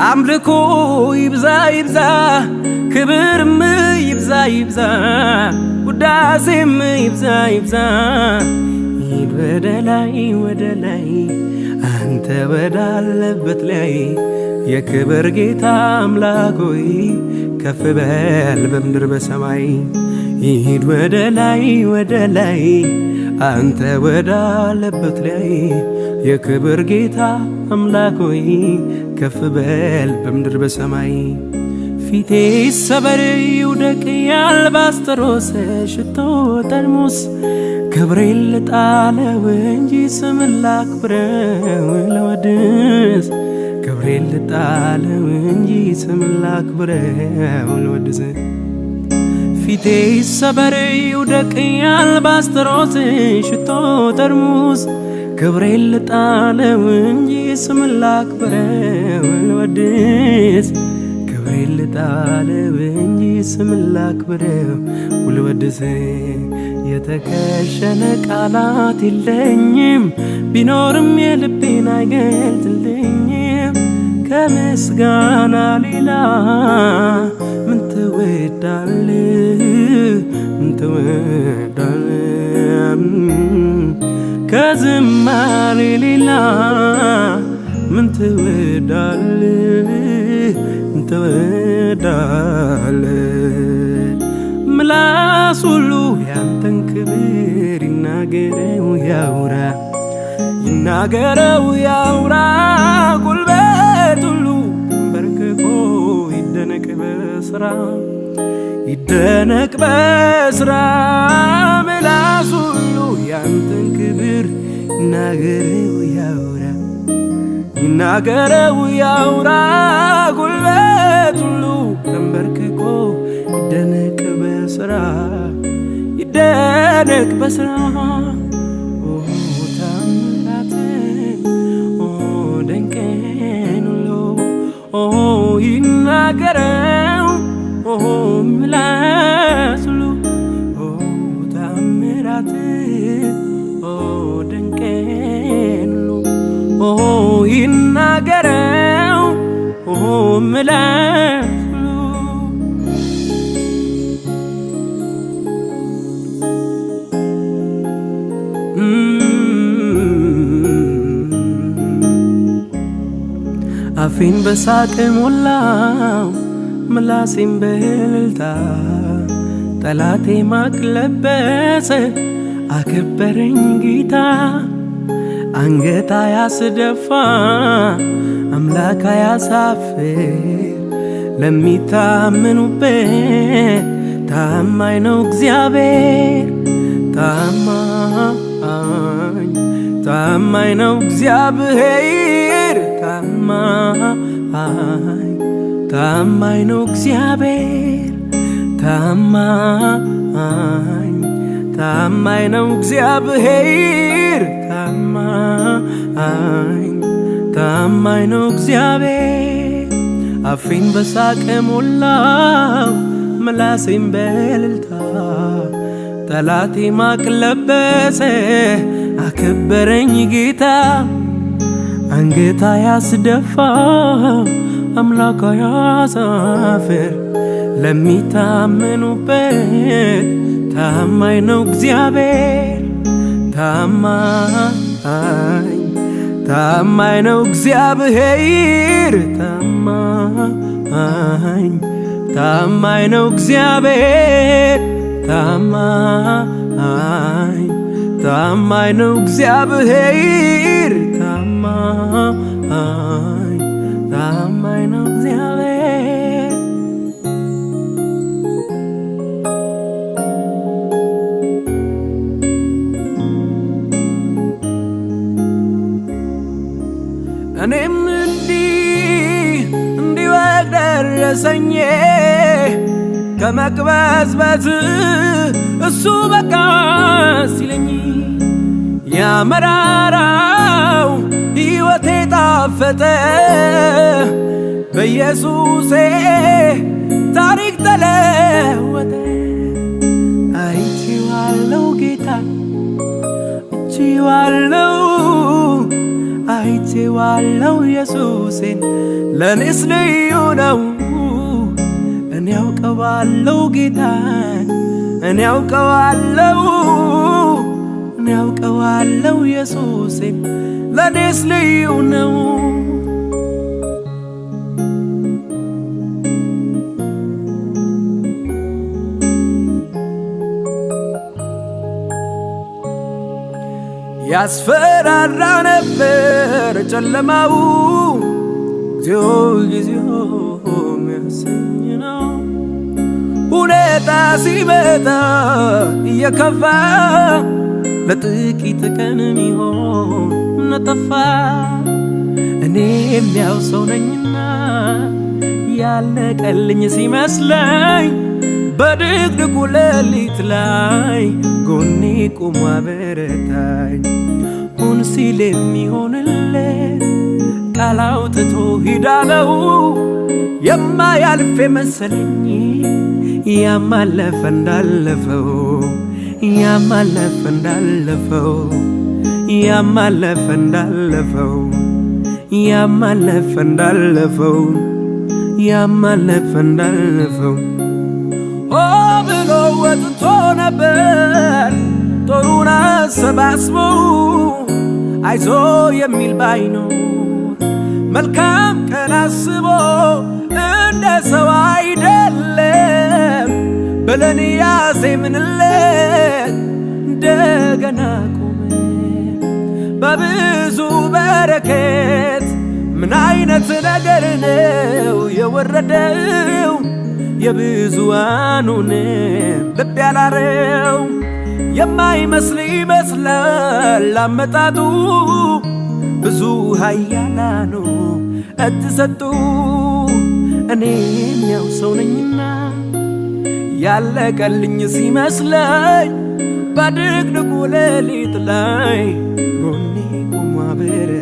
አምልኮ ይብዛ ይብዛ ክብርም ይብዛ ይብዛ ውዳሴም ይብዛ ይብዛ ሂድ ወደ ላይ አንተ ወዳለበት ላይ የክብር ጌታ አምላክ ሆይ ከፍ በል በምድር በሰማይ ሂድ ወደ ላይ አንተ ወዳለበት ላይ የክብር ጌታ አምላክ ሆይ ከፍ በል በምድር በሰማይ ፊቴ ሰበር ይውደቅ የአልባስጥሮስ ሽቶ ጠርሙስ ክብሬን ልጣለው እንጂ ስምን ላክብረው ልወድስ ክብሬን ልጣለው እንጂ ስምን ላክብረው ልወድስ ፊቴ ሰበር ይውደቅ የአልባስጥሮስ ሽቶ ጠርሙስ ክብሬን ልጣለው እንጂ ስምን ላክብረው ልወድስ ክብሬን ልጣለው እንጂ ስምን ላክብረው ልወድስ የተከሸነ ቃላት የለኝም ቢኖርም የልቤን አይገልጥልኝም ከምስጋና ሌላ ምን ትወዳለህ ምን ትወዳለህ ከዝማሬ ሌላ ምን ትወዳለህ ምን ትወዳለህ ምላስ ሁሉ ያንተን ክብር ይናገረው ያውራ ይናገረው ያውራ ጉልበት ሁሉ በርክኮ ይደነቅ በስራ ይደነቅ በስራ ምላስ ሁሉ ያንተን ክብር ይናገረው ያውራ ይናገረው ያውራ ጉልበት ሁሉ ተንበርክኮ ይደነቅ በስራ ይደነቅ በስራ ታምራት ደንቀን ሁሉ ይናገረው ምላስ ሁሉ ታምራት ደንቀን ሁሉ ይናገረው ምላስ አፌን በሳቅ ሞላው ምላሴን በእልልታ ጠላቴ ማቅ ለበሰ አከበረኝ ጌታ አንገት ያስደፋ አምላክ ያሳፍር ለሚታመኑበት ታማኝ ነው እግዚአብሔር ታማኝ ነው እግዚአብሔር ታማኝ ነው እግዚአብሔር ታማኝ ነው እግዚአብሔር ታማኝ ነው እግዚአብሔር አፌን በሳቅ ሞላው ምላሴን በእልልታ ጠላቴ ማቅ ለበሰ አከበረኝ ጌታ አንገት ያስደፋ አምላክ ያሳፍር ለሚታመኑበት ታማኝ ነው እግዚአብሔር ታማኝ ነው እግዚአብሔር ታማኝ ነው እግዚአብሔር ታማኝ ነው እግዚአብሔር ታማኝ ነው እግዚአብሔር እኔም እንዲወቅ ደረሰኝ ከመቅበዝበዝ እሱ በቃ ሲለኝ ያመራራው ሕይወቴ ጣፈጠ በኢየሱሴ ታሪክ ተለወጠ አይቼዋለሁ ጌታ አይቼዋለሁ አይቼዋለሁ ኢየሱሴን ለኔስ ልዩ ነው እኔ ያውቀዋለሁ ጌታን እኔ ያውቀዋለሁ ኢየሱሴን ለኔስ ልዩ ነው ያስፈራራ ነበር ጨለማው ጊዜው የሚያሰኝ ነው ሁኔታ ሲመጣ እየከፋ ለጥቂት ቀን ሚሆን ነጠፋ እኔም ያው ሰው ነኝና ያለቀልኝ ሲመስለኝ በድቅድቁ ሌሊት ላይ ጎኔ ቆሞ አበረታኝ ሁን ሲል የሚሆንለት ቃል አውጥቶ ሂዳለው የማያልፍ መሰለኝ ያማለፈ እንዳለፈው ኦ ብሎ ወጥቶ ነበር ጦሩን አሰባስቦ አይዞ የሚል ባይኖር መልካም ቀን አስቦ እንደ ሰው አይደለም ብለን ያዜምንለት እንደገና ቆመ በብዙ በረከት ምን አይነት ነገር ነው የወረደው የብዙዋኑን ልብ ያላረው የማይመስል ይመስላል አመጣጡ ብዙ ኃያላኑ እትሰጡ እኔም ያው ሰው ነኝና ያለቀልኝ ሲመስለኝ በድቅድቁ ሌሊት ላይ ጎኔ ቆሞ አበረታኝ